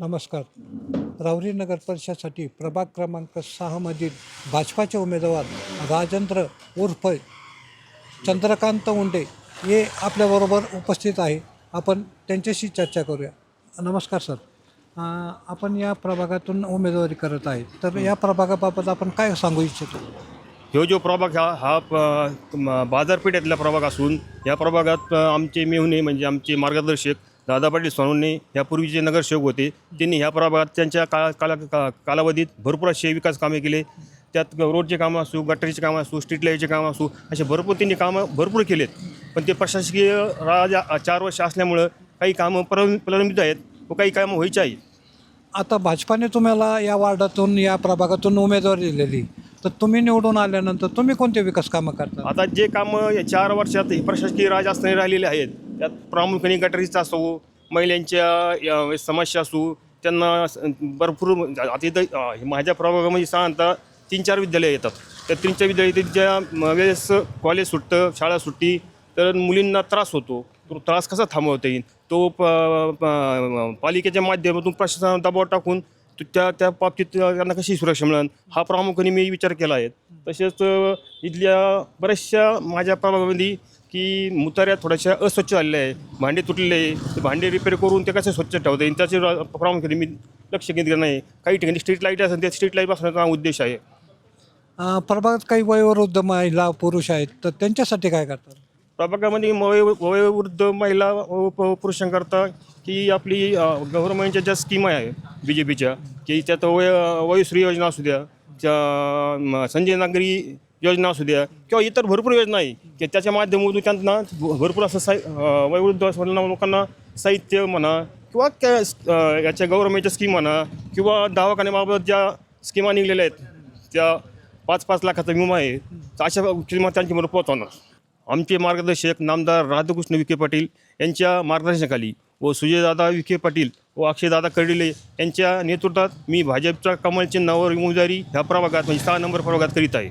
नमस्कार. राहुरी नगर परिषदेसाठी प्रभाग क्रमांक 6 मधील भाजपाचे उमेदवार राजेंद्र उर्फ चंद्रकांत उंडे हे आपल्याबरोबर उपस्थित आहे. आपण त्यांच्याशी चर्चा करूया. नमस्कार सर. आपण या प्रभागातून उमेदवारी करत आहे, तर या प्रभागाबाबत आपण काय सांगू इच्छितो? ह्यो जो प्रभाग हा बाजारपेठेतला प्रभाग असून या प्रभागात आमचे मेहुणे म्हणजे आमचे मार्गदर्शक दादा पाटील सोनवणे यापूर्वीचे नगरसेवक होते. त्यांनी ह्या प्रभागात त्यांच्या कालावधीत भरपूर असे विकास कामे केले. त्यात रोडचे कामं असो, गटारीचे कामं असो, स्ट्रीट लाईटचे कामं असो, असे भरपूर त्यांनी कामं भरपूर केलेत. पण ते प्रशासकीय राज 4 वर्ष असल्यामुळं काही कामं प्रलंबित आहेत व काही कामं व्हायची आहेत. आता भाजपाने तुम्हाला या वार्डातून या प्रभागातून उमेदवारी दिलेली, तर तुम्ही निवडून आल्यानंतर तुम्ही कोणते विकास कामं करता? आता जे कामं या 4 वर्षात हे प्रशासकीय राज असताना राहिलेले आहेत, त्यात प्रामुख्याने गटारीचा असो, महिलांच्या समस्या असो, त्यांना भरपूर आता इथं माझ्या प्रभागामध्ये साधारणतः 3-4 विद्यालय येतात. त्या 3-4 विद्यालयाच्या वेळेस कॉलेज सुटतं, शाळा सुटती, तर मुलींना त्रास होतो. तो त्रास कसा थांबवता येईल तो पालिकेच्या माध्यमातून प्रशासनावर दबाव टाकून त्या बाबतीत त्यांना कशी सुरक्षा मिळेल हा प्रामुख्याने मी विचार केला आहे. तसेच इथल्या बऱ्याचशा माझ्या प्रभागामध्ये की मुताऱ्या थोड्याशा अस्वच्छ झालेल्या आहे, भांडे तुटलेले आहे, ते भांडे रिपेअर करून ते कसे स्वच्छ ठेवता येईल त्याचे प्रामुख्याने मी लक्ष केंद्रित नाही. काही ठिकाणी स्ट्रीट लाईट असेल त्या स्ट्रीट लाईट बसण्याचा उद्देश आहे. प्रभागात काही वयोवृद्ध महिला पुरुष आहेत, तर त्यांच्यासाठी काय करतात? प्रभागामध्ये वयोवृद्ध महिला व पुरुषांकरता की आपली गव्हर्नमेंटच्या ज्या स्कीम आहे BJPच्या की त्यात वयोश्री योजना असू द्या, त्या संजय नागरी योजना असू द्या किंवा इतर भरपूर योजना आहे की त्याच्या माध्यमातून त्यांना भरपूर असं वयोवृद्ध लोकांना साहित्य म्हणा किंवा याच्या गव्हर्नमेंटच्या स्कीम म्हणा किंवा दवाखान्याबाबत ज्या स्कीमा निघलेल्या आहेत त्या 5-5 लाखाचा विमा आहे, अशा स्कीमा त्यांच्याबरोबर पोहोचवणार. आमचे मार्गदर्शक नामदार राधाकृष्ण विखे पाटील यांच्या मार्गदर्शनाखाली व सुजयदादा विखे पाटील व अक्षयदादा कर्डिले यांच्या नेतृत्वात मी भाजपच्या कमल चिन्हावर उमेदवारी ह्या प्रभागात म्हणजे 6 नंबर प्रभागात करीत आहे.